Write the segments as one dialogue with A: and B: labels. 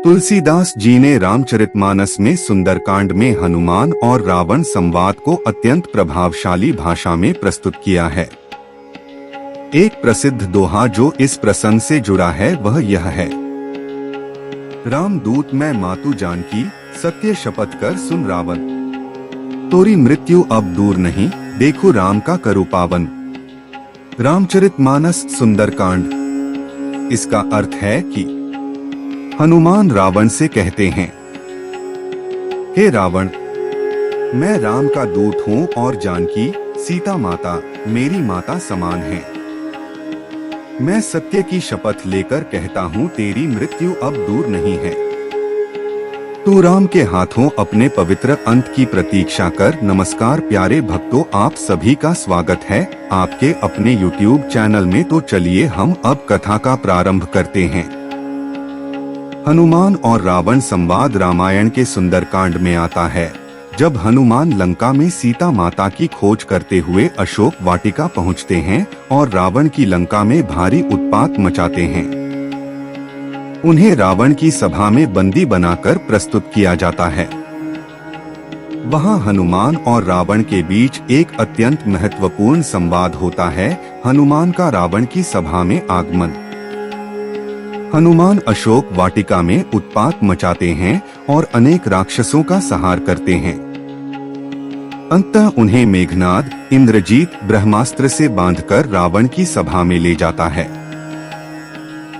A: तुलसीदास जी ने रामचरितमानस में सुंदरकांड में हनुमान और रावण संवाद को अत्यंत प्रभावशाली भाषा में प्रस्तुत किया है। एक प्रसिद्ध दोहा जो इस प्रसंग से जुड़ा है वह यह है, राम दूत मैं मातु जानकी, सत्य शपथ कर सुन रावण। तोरी मृत्यु अब दूर नहीं, देखो राम का करो पावन। रामचरितमानस सुंदरकांड। इसका अर्थ है कि हनुमान रावण से कहते हैं, हे रावण, मैं राम का दूत हूँ और जानकी सीता माता मेरी माता समान है। मैं सत्य की शपथ लेकर कहता हूँ तेरी मृत्यु अब दूर नहीं है। तू राम के हाथों अपने पवित्र अंत की प्रतीक्षा कर। नमस्कार प्यारे भक्तों, आप सभी का स्वागत है आपके अपने YouTube चैनल में। तो चलिए हम अब कथा का प्रारंभ करते हैं। हनुमान और रावण संवाद रामायण के सुंदरकांड में आता है, जब हनुमान लंका में सीता माता की खोज करते हुए अशोक वाटिका पहुंचते हैं और रावण की लंका में भारी उत्पात मचाते हैं। उन्हें रावण की सभा में बंदी बनाकर प्रस्तुत किया जाता है। वहां हनुमान और रावण के बीच एक अत्यंत महत्वपूर्ण संवाद होता है। हनुमान का रावण की सभा में आगमन। हनुमान अशोक वाटिका में उत्पात मचाते हैं और अनेक राक्षसों का संहार करते हैं। अंततः उन्हें मेघनाद इंद्रजीत ब्रह्मास्त्र से बांधकर रावण की सभा में ले जाता है।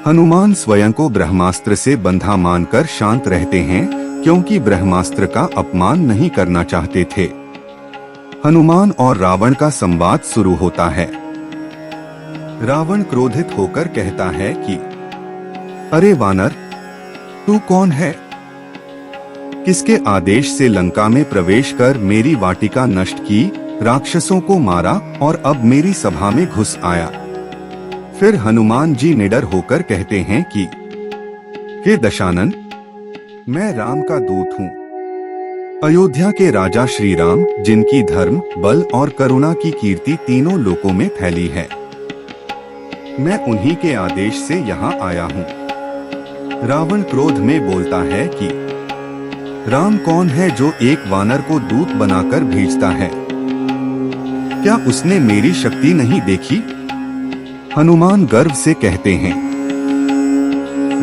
A: हनुमान स्वयं को ब्रह्मास्त्र से बंधा मानकर शांत रहते हैं, क्योंकि ब्रह्मास्त्र का अपमान नहीं करना चाहते थे। हनुमान और रावण का संवाद शुरू होता है। रावण क्रोधित होकर कहता है कि अरे वानर, तू कौन है? किसके आदेश से लंका में प्रवेश कर मेरी वाटिका नष्ट की, राक्षसों को मारा और अब मेरी सभा में घुस आया? फिर हनुमान जी निडर होकर कहते हैं कि हे दशानन, मैं राम का दूत हूँ। अयोध्या के राजा श्री राम, जिनकी धर्म, बल और करुणा की कीर्ति तीनों लोकों में फैली है, मैं उन्हीं के आदेश से यहाँ आया हूँ। रावण क्रोध में बोलता है कि राम कौन है जो एक वानर को दूत बनाकर भेजता है? क्या उसने मेरी शक्ति नहीं देखी? हनुमान गर्व से कहते हैं,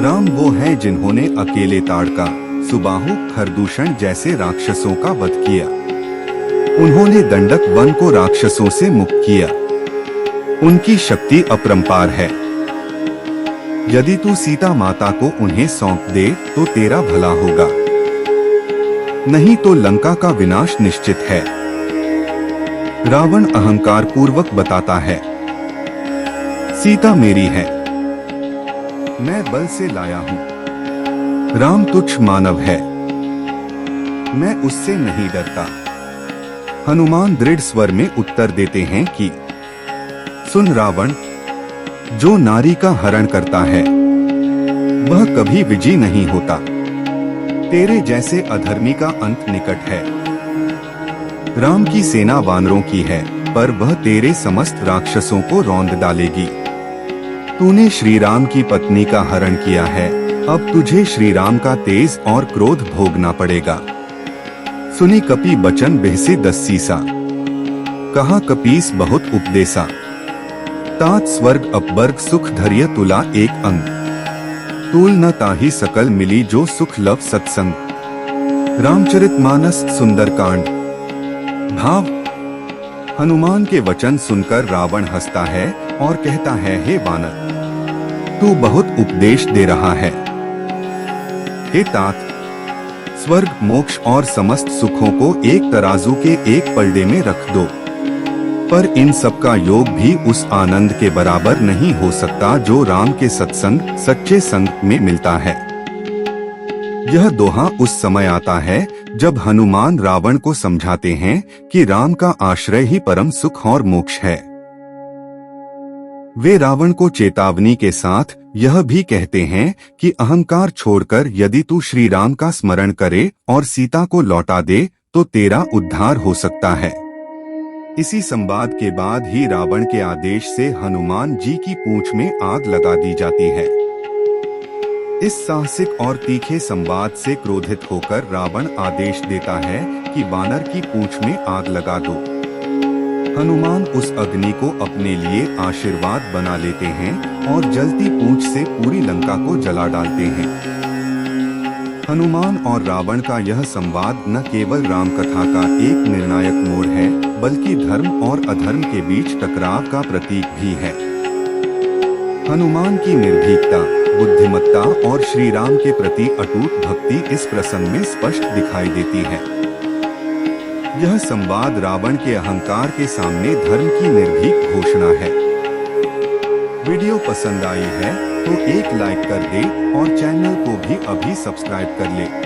A: राम वो है जिन्होंने अकेले ताड़का, सुबाहु, खरदूषण जैसे राक्षसों का वध किया। उन्होंने दंडक वन को राक्षसों से मुक्त किया। उनकी शक्ति अपरंपार है। यदि तू सीता माता को उन्हें सौंप दे तो तेरा भला होगा, नहीं तो लंका का विनाश निश्चित है। रावण अहंकार पूर्वक बताता है, सीता मेरी है, मैं बल से लाया हूँ। राम तुच्छ मानव है, मैं उससे नहीं डरता। हनुमान दृढ़ स्वर में उत्तर देते हैं कि सुन रावण, जो नारी का हरण करता है वह कभी विजयी नहीं होता। तेरे जैसे अधर्मी का अंत निकट है। राम की सेना वानरों की है, पर वह तेरे समस्त राक्षसों को रौंद डालेगी। तूने श्री राम की पत्नी का हरण किया है, अब तुझे श्री राम का तेज और क्रोध भोगना पड़ेगा। सुनी कपि बचन बिहसे दस्सीसा, कहा कपीस बहुत उपदेसा। तात स्वर्ग अपवर्ग सुख धैर्य तुला एक अंग, तूल न ताहि सकल मिली जो सुख लव सत्संग। रामचरितमानस सुंदरकांड। भाव। हनुमान के वचन सुनकर रावण हंसता है और कहता है, हे वानर, तू बहुत उपदेश दे रहा है। हे तात, स्वर्ग, मोक्ष और समस्त सुखों को एक तराजू के एक पलड़े में रख दो, पर इन सब का योग भी उस आनंद के बराबर नहीं हो सकता जो राम के सत्संग, सच्चे संग में मिलता है। यह दोहा उस समय आता है जब हनुमान रावण को समझाते हैं कि राम का आश्रय ही परम सुख और मोक्ष है। वे रावण को चेतावनी के साथ यह भी कहते हैं कि अहंकार छोड़कर यदि तू श्री राम का स्मरण करे और सीता को लौटा दे तो तेरा उद्धार हो सकता है। इसी संवाद के बाद ही रावण के आदेश से हनुमान जी की पूंछ में आग लगा दी जाती है। इस साहसिक और तीखे संवाद से क्रोधित होकर रावण आदेश देता है कि वानर की पूंछ में आग लगा दो। हनुमान उस अग्नि को अपने लिए आशीर्वाद बना लेते हैं और जलती पूंछ से पूरी लंका को जला डालते हैं। हनुमान और रावण का यह संवाद न केवल राम कथा का एक निर्णायक मोड़ है, बल्कि धर्म और अधर्म के बीच टकराव का प्रतीक भी है। हनुमान की निर्भीकता, बुद्धिमत्ता और श्री राम के प्रति अटूट भक्ति इस प्रसंग में स्पष्ट दिखाई देती है। यह संवाद रावण के अहंकार के सामने धर्म की निर्भीक घोषणा है। वीडियो पसंद आई है तो एक लाइक कर दे और चैनल को भी अभी सब्सक्राइब कर ले।